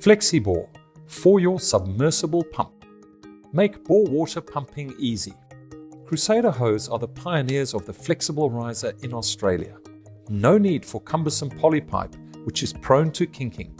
Flexibore for your submersible pump. Make bore water pumping easy. Crusader Hose are the pioneers of the flexible riser in Australia. No need for cumbersome polypipe, which is prone to kinking.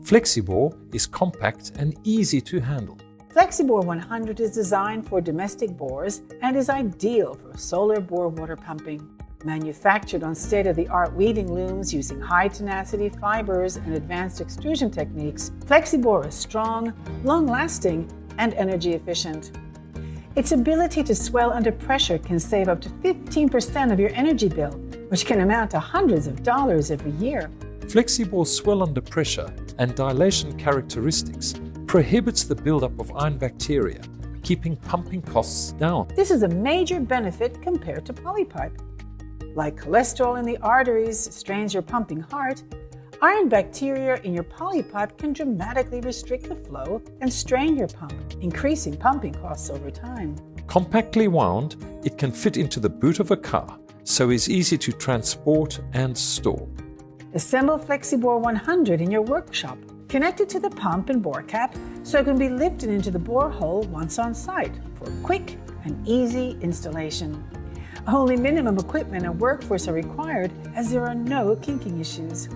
Flexibore is compact and easy to handle. Flexibore 100 is designed for domestic bores and is ideal for solar bore water pumping. Manufactured on state-of-the-art weaving looms using high-tenacity fibers and advanced extrusion techniques, Flexibore is strong, long-lasting, and energy efficient. Its ability to swell under pressure can save up to 15% of your energy bill, which can amount to hundreds of dollars every year. Flexibore's swell under pressure and dilation characteristics prohibits the buildup of iron bacteria, keeping pumping costs down. This is a major benefit compared to polypipe. Like cholesterol in the arteries strains your pumping heart, iron bacteria in your polypipe can dramatically restrict the flow and strain your pump, increasing pumping costs over time. Compactly wound, it can fit into the boot of a car, so is easy to transport and store. Assemble Flexibore 100 in your workshop. Connect it to the pump and bore cap so it can be lifted into the borehole once on site for quick and easy installation. Only minimum equipment and workforce are required as there are no kinking issues.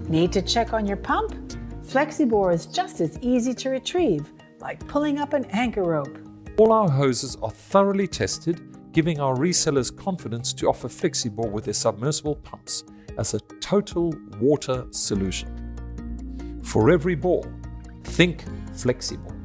Need to check on your pump? Flexibore is just as easy to retrieve, like pulling up an anchor rope. All our hoses are thoroughly tested, giving our resellers confidence to offer Flexibore with their submersible pumps as a total water solution. For every bore, think Flexibore.